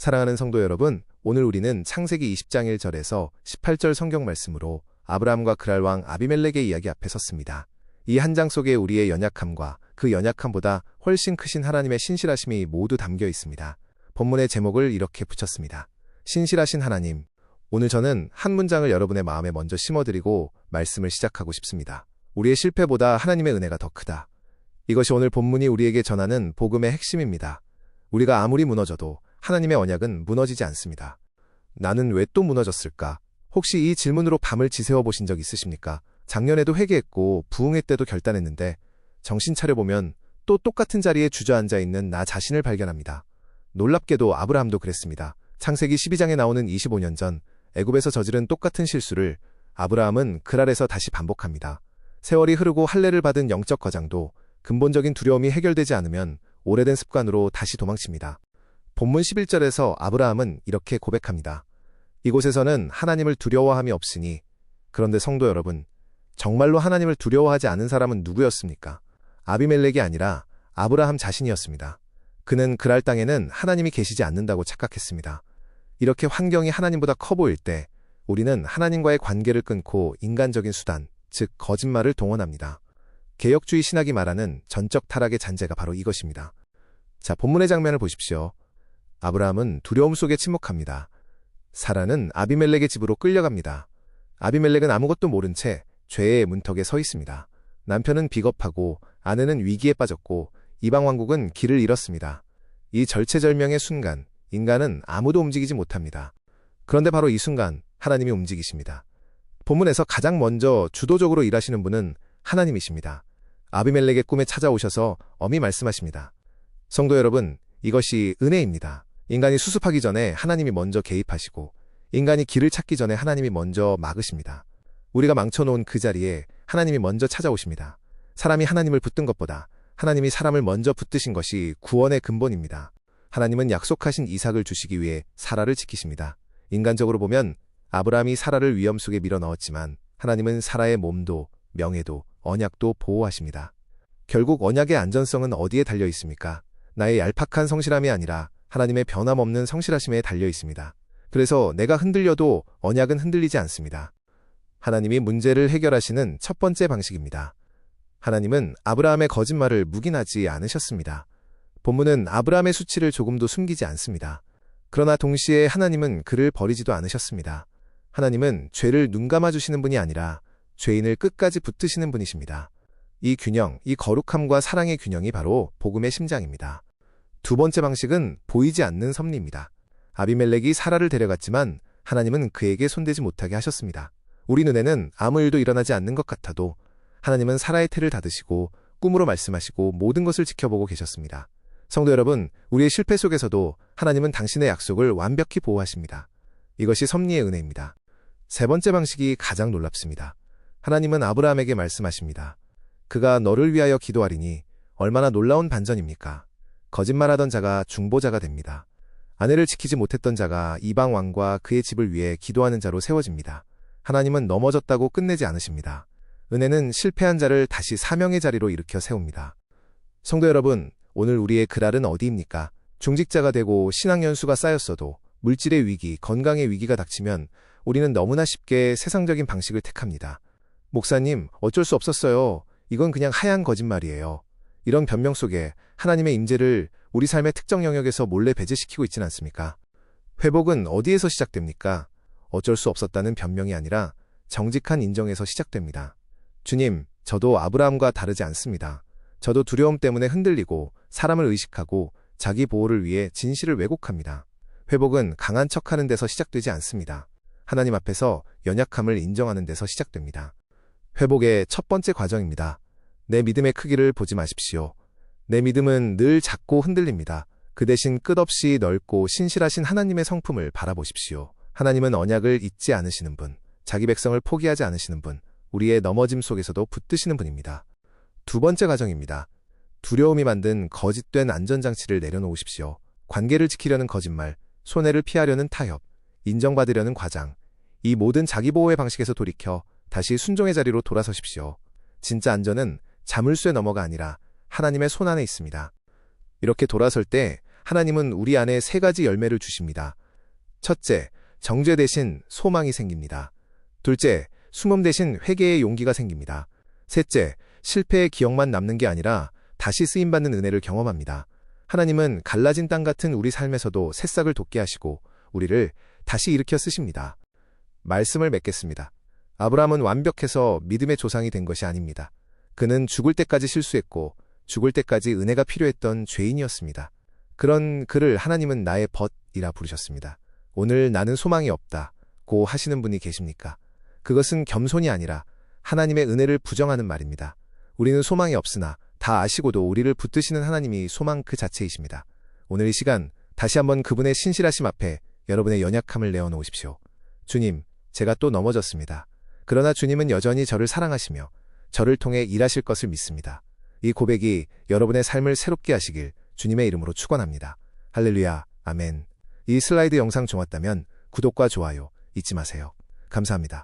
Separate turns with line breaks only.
사랑하는 성도 여러분, 오늘 우리는 창세기 20장 1절에서 18절 성경 말씀으로 아브라함과 그랄 왕 아비멜렉의 이야기 앞에 섰습니다. 이 한 장 속에 우리의 연약함과 그 연약함보다 훨씬 크신 하나님의 신실하심이 모두 담겨 있습니다. 본문의 제목을 이렇게 붙였습니다. 신실하신 하나님. 오늘 저는 한 문장을 여러분의 마음에 먼저 심어드리고 말씀을 시작하고 싶습니다. 우리의 실패보다 하나님의 은혜가 더 크다. 이것이 오늘 본문이 우리에게 전하는 복음의 핵심입니다. 우리가 아무리 무너져도 하나님의 언약은 무너지지 않습니다. 나는 왜 또 무너졌을까? 혹시 이 질문으로 밤을 지새워 보신 적 있으십니까? 작년에도 회개했고 부흥회 때도 결단했는데 정신 차려보면 또 똑같은 자리에 주저앉아 있는 나 자신을 발견합니다. 놀랍게도 아브라함도 그랬습니다. 창세기 12장에 나오는 25년 전 애굽에서 저지른 똑같은 실수를 아브라함은 그랄에서 다시 반복합니다. 세월이 흐르고 할례를 받은 영적 거장도 근본적인 두려움이 해결되지 않으면 오래된 습관으로 다시 도망칩니다. 본문 11절에서 아브라함은 이렇게 고백합니다. 이곳에서는 하나님을 두려워함이 없으니. 그런데 성도 여러분, 정말로 하나님을 두려워하지 않은 사람은 누구였습니까? 아비멜렉이 아니라 아브라함 자신이었습니다. 그는 그랄 땅에는 하나님이 계시지 않는다고 착각했습니다. 이렇게 환경이 하나님보다 커 보일 때 우리는 하나님과의 관계를 끊고 인간적인 수단, 즉 거짓말을 동원합니다. 개혁주의 신학이 말하는 전적 타락의 잔재가 바로 이것입니다. 자, 본문의 장면을 보십시오. 아브라함은 두려움 속에 침묵합니다. 사라는 아비멜렉의 집으로 끌려갑니다. 아비멜렉은 아무것도 모른 채 죄의 문턱에 서 있습니다. 남편은 비겁하고 아내는 위기에 빠졌고 이방 왕국은 길을 잃었습니다. 이 절체절명의 순간, 인간은 아무도 움직이지 못합니다. 그런데 바로 이 순간 하나님이 움직이십니다. 본문에서 가장 먼저 주도적으로 일하시는 분은 하나님이십니다. 아비멜렉의 꿈에 찾아오셔서 엄히 말씀하십니다. 성도 여러분, 이것이 은혜입니다. 인간이 수습하기 전에 하나님이 먼저 개입하시고 인간이 길을 찾기 전에 하나님이 먼저 막으십니다. 우리가 망쳐놓은 그 자리에 하나님이 먼저 찾아오십니다. 사람이 하나님을 붙든 것보다 하나님이 사람을 먼저 붙드신 것이 구원의 근본입니다. 하나님은 약속하신 이삭을 주시기 위해 사라를 지키십니다. 인간적으로 보면 아브라함이 사라를 위험 속에 밀어넣었지만 하나님은 사라의 몸도 명예도 언약도 보호하십니다. 결국 언약의 안전성은 어디에 달려 있습니까? 나의 얄팍한 성실함이 아니라 하나님의 변함없는 성실하심에 달려 있습니다. 그래서 내가 흔들려도 언약은 흔들리지 않습니다. 하나님이 문제를 해결하시는 첫 번째 방식입니다. 하나님은 아브라함의 거짓말을 묵인하지 않으셨습니다. 본문은 아브라함의 수치를 조금도 숨기지 않습니다. 그러나 동시에 하나님은 그를 버리지도 않으셨습니다. 하나님은 죄를 눈감아주시는 분이 아니라 죄인을 끝까지 붙드시는 분이십니다. 이 균형, 이 거룩함과 사랑의 균형이 바로 복음의 심장입니다. 두 번째 방식은 보이지 않는 섭리입니다. 아비멜렉이 사라를 데려갔지만 하나님은 그에게 손대지 못하게 하셨습니다. 우리 눈에는 아무 일도 일어나지 않는 것 같아도 하나님은 사라의 태를 닫으시고 꿈으로 말씀하시고 모든 것을 지켜보고 계셨습니다. 성도 여러분, 우리의 실패 속에서도 하나님은 당신의 약속을 완벽히 보호하십니다. 이것이 섭리의 은혜입니다. 세 번째 방식이 가장 놀랍습니다. 하나님은 아브라함에게 말씀하십니다. 그가 너를 위하여 기도하리니 얼마나 놀라운 반전입니까? 거짓말하던 자가 중보자가 됩니다. 아내를 지키지 못했던 자가 이방 왕과 그의 집을 위해 기도하는 자로 세워집니다. 하나님은 넘어졌다고 끝내지 않으십니다. 은혜는 실패한 자를 다시 사명의 자리로 일으켜 세웁니다. 성도 여러분, 오늘 우리의 그랄은 어디입니까? 중직자가 되고 신앙 연수가 쌓였어도 물질의 위기, 건강의 위기가 닥치면 우리는 너무나 쉽게 세상적인 방식을 택합니다. 목사님, 어쩔 수 없었어요. 이건 그냥 하얀 거짓말이에요. 이런 변명 속에 하나님의 임재를 우리 삶의 특정 영역에서 몰래 배제시키고 있지는 않습니까? 회복은 어디에서 시작됩니까? 어쩔 수 없었다는 변명이 아니라 정직한 인정에서 시작됩니다. 주님, 저도 아브라함과 다르지 않습니다. 저도 두려움 때문에 흔들리고 사람을 의식하고 자기 보호를 위해 진실을 왜곡합니다. 회복은 강한 척하는 데서 시작되지 않습니다. 하나님 앞에서 연약함을 인정하는 데서 시작됩니다. 회복의 첫 번째 과정입니다. 내 믿음의 크기를 보지 마십시오. 내 믿음은 늘 작고 흔들립니다. 그 대신 끝없이 넓고 신실하신 하나님의 성품을 바라보십시오. 하나님은 언약을 잊지 않으시는 분, 자기 백성을 포기하지 않으시는 분, 우리의 넘어짐 속에서도 붙드시는 분입니다. 두 번째 과정입니다. 두려움이 만든 거짓된 안전장치를 내려놓으십시오. 관계를 지키려는 거짓말, 손해를 피하려는 타협, 인정받으려는 과장, 이 모든 자기보호의 방식에서 돌이켜 다시 순종의 자리로 돌아서십시오. 진짜 안전은 자물쇠 너머가 아니라 하나님의 손 안에 있습니다. 이렇게 돌아설 때 하나님은 우리 안에 3가지 열매를 주십니다. 첫째, 정죄 대신 소망이 생깁니다. 둘째, 숨음 대신 회개의 용기가 생깁니다. 셋째, 실패의 기억만 남는 게 아니라 다시 쓰임받는 은혜를 경험합니다. 하나님은 갈라진 땅 같은 우리 삶에서도 새싹을 돋게 하시고 우리를 다시 일으켜 쓰십니다. 말씀을 맺겠습니다. 아브라함은 완벽해서 믿음의 조상이 된 것이 아닙니다. 그는 죽을 때까지 실수했고 죽을 때까지 은혜가 필요했던 죄인이었습니다. 그런 그를 하나님은 나의 벗이라 부르셨습니다. 오늘 나는 소망이 없다고 하시는 분이 계십니까? 그것은 겸손이 아니라 하나님의 은혜를 부정하는 말입니다. 우리는 소망이 없으나 다 아시고도 우리를 붙드시는 하나님이 소망 그 자체이십니다. 오늘 이 시간 다시 한번 그분의 신실하심 앞에 여러분의 연약함을 내어놓으십시오. 주님, 제가 또 넘어졌습니다. 그러나 주님은 여전히 저를 사랑하시며 저를 통해 일하실 것을 믿습니다. 이 고백이 여러분의 삶을 새롭게 하시길 주님의 이름으로 축원합니다. 할렐루야, 아멘. 이 슬라이드 영상 좋았다면 구독과 좋아요 잊지 마세요. 감사합니다.